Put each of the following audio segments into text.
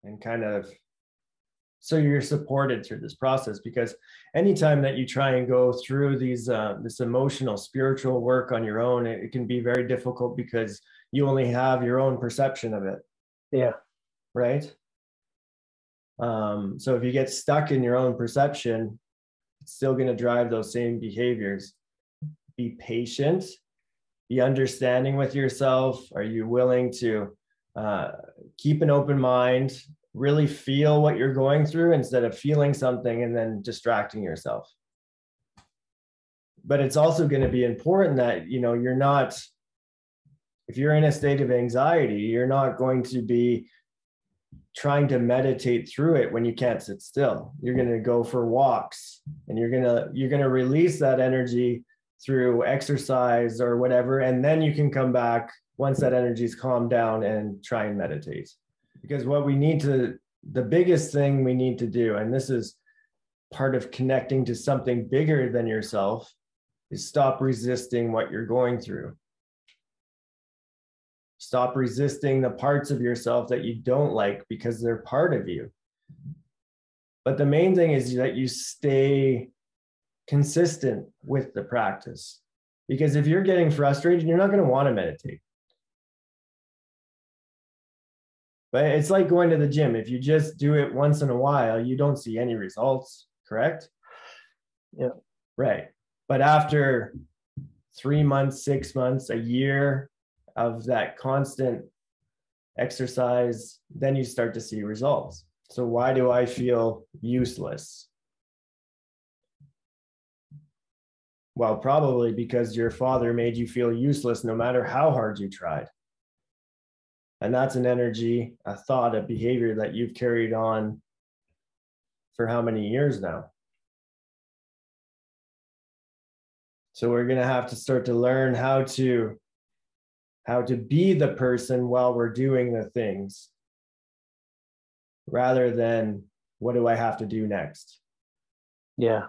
and kind of, so you're supported through this process. Because anytime that you try and go through these this emotional spiritual work on your own, it can be very difficult because you only have your own perception of it. Yeah. Right. So if you get stuck in your own perception, it's still going to drive those same behaviors. Be patient, be understanding with yourself. Are you willing to keep an open mind, really feel what you're going through instead of feeling something and then distracting yourself? But it's also going to be important that, you know, you're not, if you're in a state of anxiety, you're not going to be trying to meditate through it when you can't sit still. You're going to go for walks, and you're going to release that energy through exercise or whatever, and then you can come back once that energy's calmed down and try and meditate. Because what we need to, the biggest thing we need to do, and this is part of connecting to something bigger than yourself, is stop resisting what you're going through. Stop resisting the parts of yourself that you don't like, because they're part of you. But the main thing is that you stay consistent with the practice. Because if you're getting frustrated, you're not going to want to meditate. But it's like going to the gym. If you just do it once in a while, you don't see any results, correct? Yeah. Right. But after 3 months, 6 months, a year of that constant exercise, then you start to see results. So why do I feel useless? Well, probably because your father made you feel useless no matter how hard you tried. And that's an energy, a thought, a behavior that you've carried on for how many years now? So we're going to have to start to learn how to be the person while we're doing the things, rather than what do I have to do next? Yeah.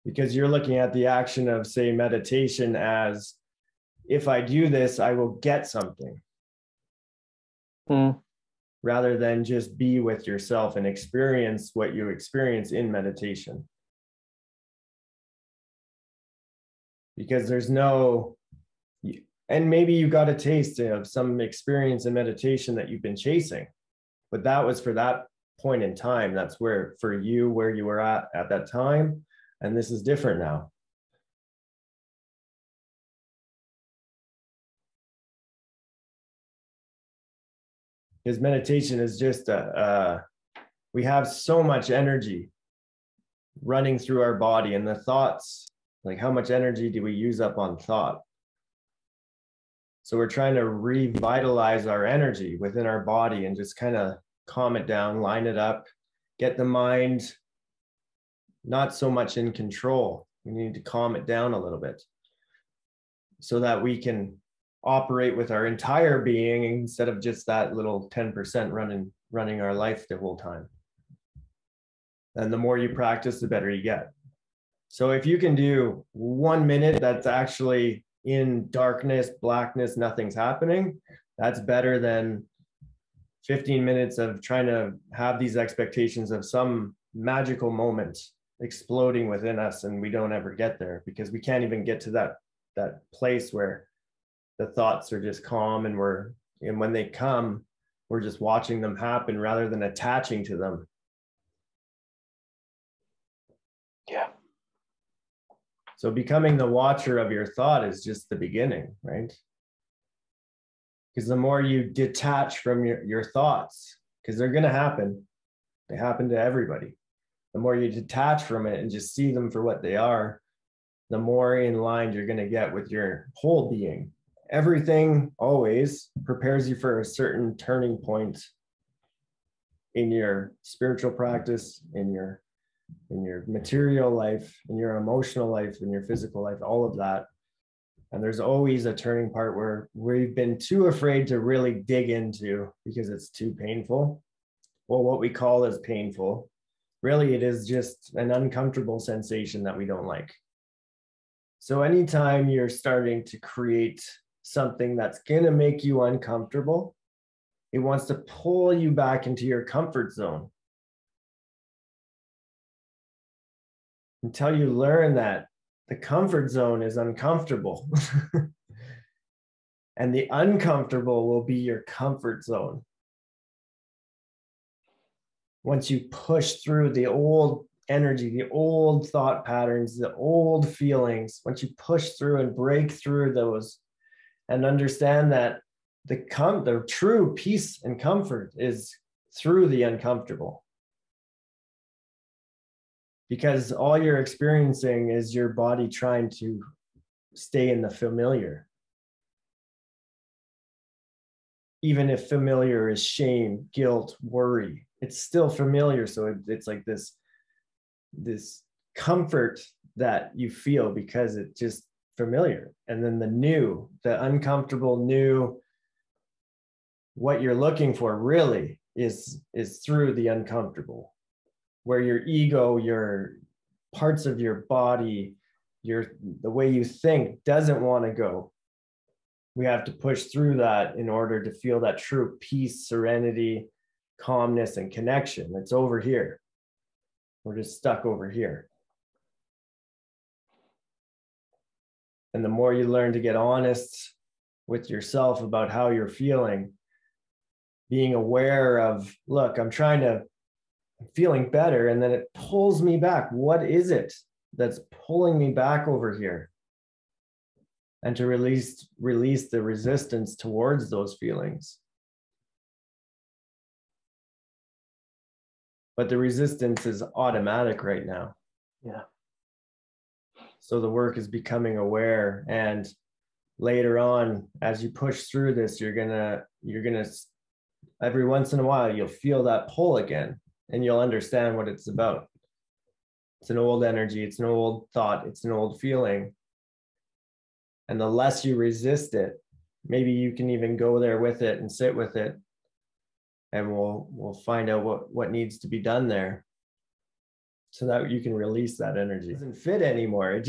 Because you're looking at the action of, say, meditation as, if I do this, I will get something. Rather than just be with yourself and experience what you experience in meditation. Because there's no, and maybe you got a taste of some experience in meditation that you've been chasing, but that was for that point in time. That's where, for you, where you were at that time. And this is different now. Because meditation is just we have so much energy running through our body, and the thoughts, like how much energy do we use up on thought? So we're trying to revitalize our energy within our body and just kind of calm it down, line it up, get the mind not so much in control. We need to calm it down a little bit so that we can operate with our entire being instead of just that little 10% running our life the whole time. And the more you practice, the better you get. So if you can do 1 minute that's actually in darkness, blackness, nothing's happening, that's better than 15 minutes of trying to have these expectations of some magical moment exploding within us, and we don't ever get there because we can't even get to that place where the thoughts are just calm, and when they come, we're just watching them happen rather than attaching to them. Yeah. So becoming the watcher of your thought is just the beginning, right? Because the more you detach from your thoughts, because they're going to happen, they happen to everybody. The more you detach from it and just see them for what they are, the more in line you're going to get with your whole being. Everything always prepares you for a certain turning point in your spiritual practice, in your material life, in your emotional life, in your physical life, all of that. And there's always a turning part where we've been too afraid to really dig into because it's too painful. Well, what we call as painful, really it is just an uncomfortable sensation that we don't like. So anytime you're starting to create something that's going to make you uncomfortable, It wants to pull you back into your comfort zone until you learn that the comfort zone is uncomfortable. And the uncomfortable will be your comfort zone. Once you push through the old energy, the old thought patterns, the old feelings, once you push through and break through those and understand that the true peace and comfort is through the uncomfortable. Because all you're experiencing is your body trying to stay in the familiar. Even if familiar is shame, guilt, worry, it's still familiar. So it's like this comfort that you feel because it's just familiar. And then the new, the uncomfortable new, what you're looking for really is through the uncomfortable, where your ego, your parts of your body, the way you think doesn't want to go. We have to push through that in order to feel that true peace, serenity, calmness, and connection. It's over here. We're just stuck over here. And the more you learn to get honest with yourself about how you're feeling, being aware of, look, I'm feeling better, and then it pulls me back. What is it that's pulling me back over here? And to release the resistance towards those feelings. But the resistance is automatic right now. Yeah. So the work is becoming aware, and later on, as you push through this, you're gonna every once in a while you'll feel that pull again, and you'll understand what it's about. It's an old energy, it's an old thought, it's an old feeling. And the less you resist it, maybe you can even go there with it and sit with it, and we'll find out what needs to be done there so that you can release that energy. It doesn't fit anymore.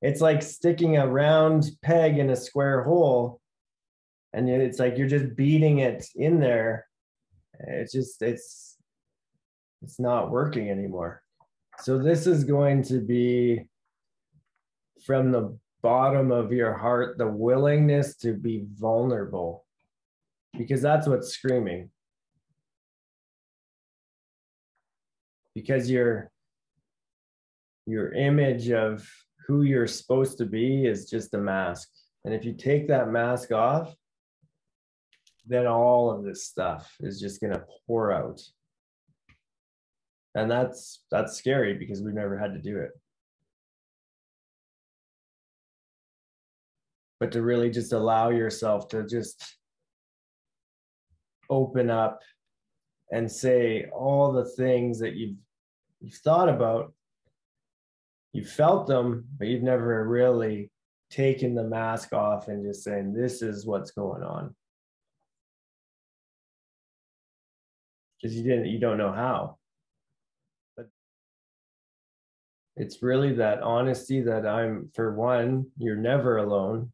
It's like sticking a round peg in a square hole, and it's like you're just beating it in there. It's not working anymore. So this is going to be from the bottom of your heart, the willingness to be vulnerable, because that's what's screaming. Because your image of who you're supposed to be is just a mask. And if you take that mask off, then all of this stuff is just going to pour out. And that's scary because we've never had to do it. But to really just allow yourself to just open up and say all the things that you've thought about, you felt them, but you've never really taken the mask off and just saying, this is what's going on. Because you don't know how. But it's really that honesty that for one, you're never alone.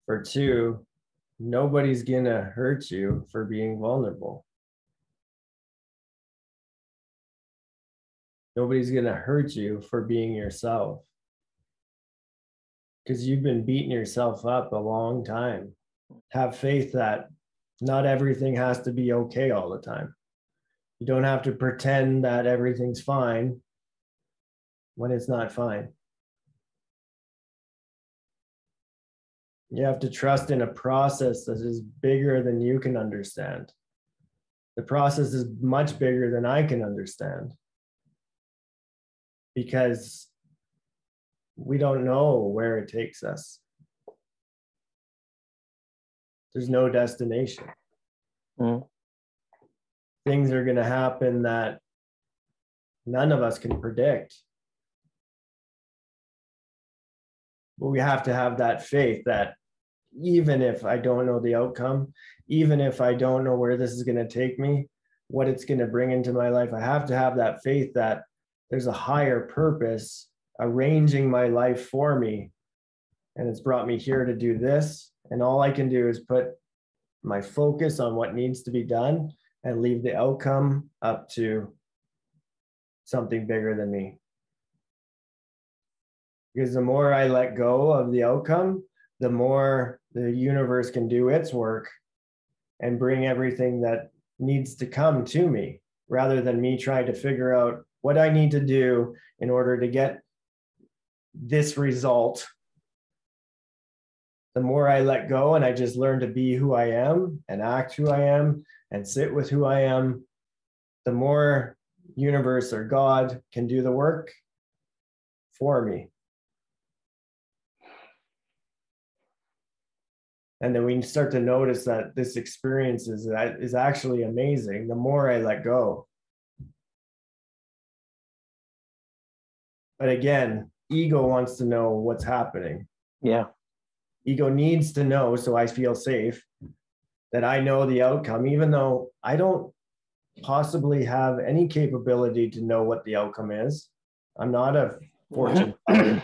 For two, nobody's gonna hurt you for being vulnerable. Nobody's gonna hurt you for being yourself. Because you've been beating yourself up a long time. Have faith that not everything has to be okay all the time. You don't have to pretend that everything's fine when it's not fine. You have to trust in a process that is bigger than you can understand. The process is much bigger than I can understand, because we don't know where it takes us. There's no destination. Things are going to happen that none of us can predict. But we have to have that faith that even if I don't know the outcome, even if I don't know where this is going to take me, what it's going to bring into my life, I have to have that faith that there's a higher purpose arranging my life for me. And it's brought me here to do this. And all I can do is put my focus on what needs to be done and leave the outcome up to something bigger than me. Because the more I let go of the outcome, the more the universe can do its work and bring everything that needs to come to me, rather than me trying to figure out what I need to do in order to get this result. The more I let go and I just learn to be who I am and act who I am and sit with who I am, the more universe or God can do the work for me. And then we start to notice that this experience is actually amazing the more I let go. But again, ego wants to know what's happening. Yeah. Ego needs to know, so I feel safe, that I know the outcome, even though I don't possibly have any capability to know what the outcome is. I'm not a fortune teller.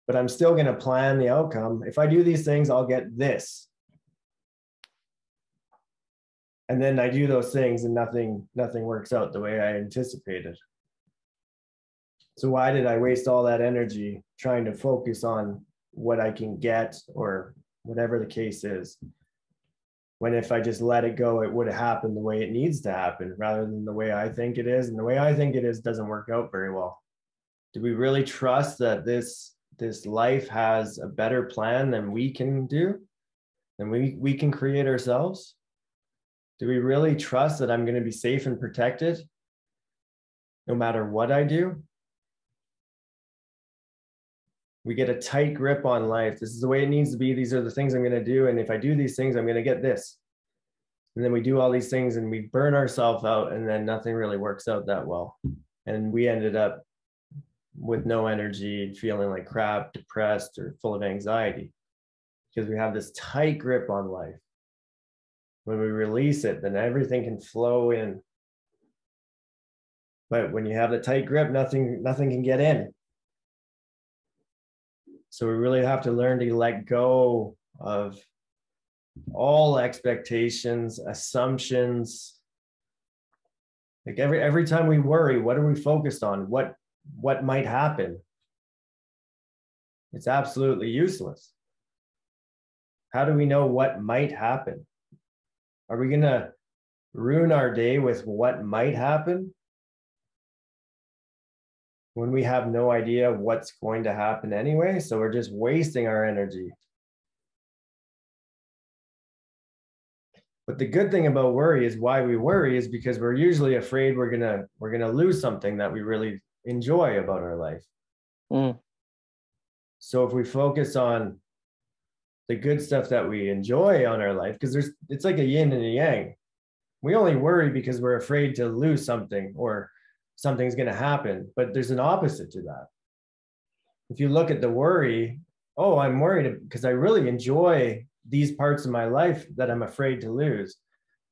But I'm still going to plan the outcome. If I do these things, I'll get this. And then I do those things and nothing works out the way I anticipated. So why did I waste all that energy trying to focus on what I can get or whatever the case is? When if I just let it go, it would have happened the way it needs to happen rather than the way I think it is. And the way I think it is doesn't work out very well. Do we really trust that this life has a better plan than we can do, than we can create ourselves? Do we really trust that I'm going to be safe and protected no matter what I do? We get a tight grip on life. This is the way it needs to be. These are the things I'm going to do. And if I do these things, I'm going to get this. And then we do all these things and we burn ourselves out, and then nothing really works out that well. And we ended up with no energy, feeling like crap, depressed, or full of anxiety, because we have this tight grip on life. When we release it, then everything can flow in. But when you have the tight grip, nothing can get in. So we really have to learn to let go of all expectations, assumptions. Like every time we worry, what are we focused on? What might happen? It's absolutely useless. How do we know what might happen? Are we going to ruin our day with what might happen when we have no idea what's going to happen anyway? So we're just wasting our energy. But the good thing about worry is why we worry is because we're usually afraid we're gonna lose something that we really enjoy about our life. So if we focus on the good stuff that we enjoy on our life, because it's like a yin and a yang. We only worry because we're afraid to lose something or something's going to happen, but there's an opposite to that. If you look at the worry, oh, I'm worried because I really enjoy these parts of my life that I'm afraid to lose.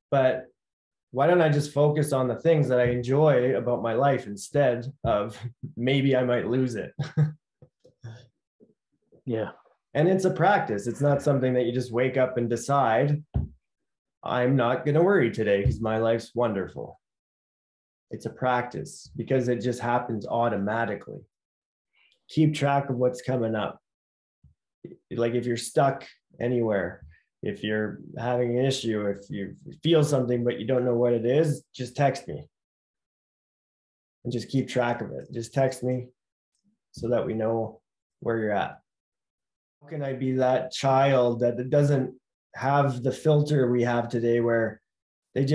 But why don't I just focus on the things that I enjoy about my life instead of maybe I might lose it? Yeah. And it's a practice. It's not something that you just wake up and decide, I'm not going to worry today because my life's wonderful. It's a practice because it just happens automatically. Keep track of what's coming up. Like if you're stuck anywhere, if you're having an issue, if you feel something but you don't know what it is, just text me and just keep track of it. Just text me so that we know where you're at. How can I be that child that doesn't have the filter we have today where they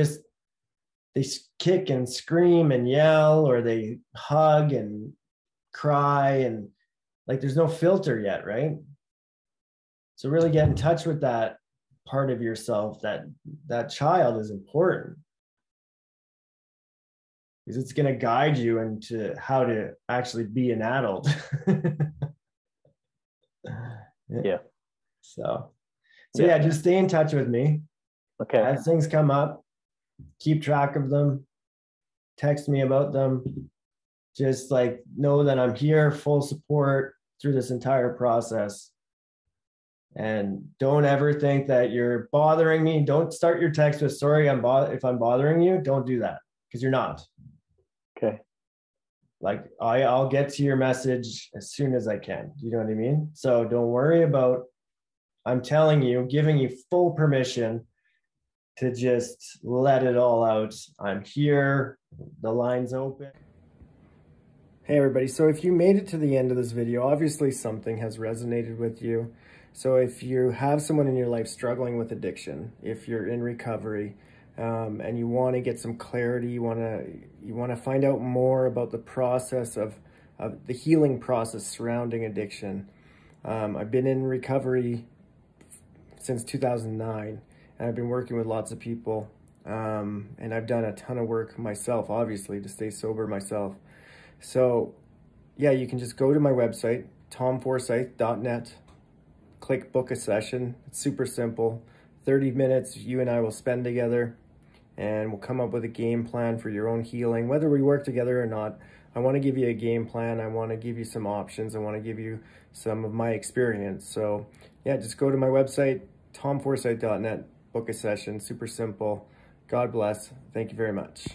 kick and scream and yell, or they hug and cry, and like there's no filter yet, right? So really get in touch with that part of yourself. That child is important because it's going to guide you into how to actually be an adult. Yeah. So yeah, just stay in touch with me. Okay. As things come up, keep track of them. Text me about them. Just like know that I'm here, full support through this entire process. And don't ever think that you're bothering me. Don't start your text with sorry if I'm bothering you. Don't do that, because you're not. Okay. Like I'll get to your message as soon as I can. You know what I mean? So don't worry about, I'm telling you, giving you full permission to just let it all out. I'm here. The line's open. Hey everybody, so if you made it to the end of this video, obviously something has resonated with you. So if you have someone in your life struggling with addiction, if you're in recovery, and you want to get some clarity, you want to find out more about the process of the healing process surrounding addiction. I've been in recovery since 2009, and I've been working with lots of people, and I've done a ton of work myself, obviously, to stay sober myself. So yeah, you can just go to my website, tomforsyth.net, click book a session. It's super simple. 30 minutes you and I will spend together, and we'll come up with a game plan for your own healing, whether we work together or not. I want to give you a game plan. I want to give you some options. I want to give you some of my experience. So yeah, just go to my website, tomforsyth.net, book a session. Super simple. God bless. Thank you very much.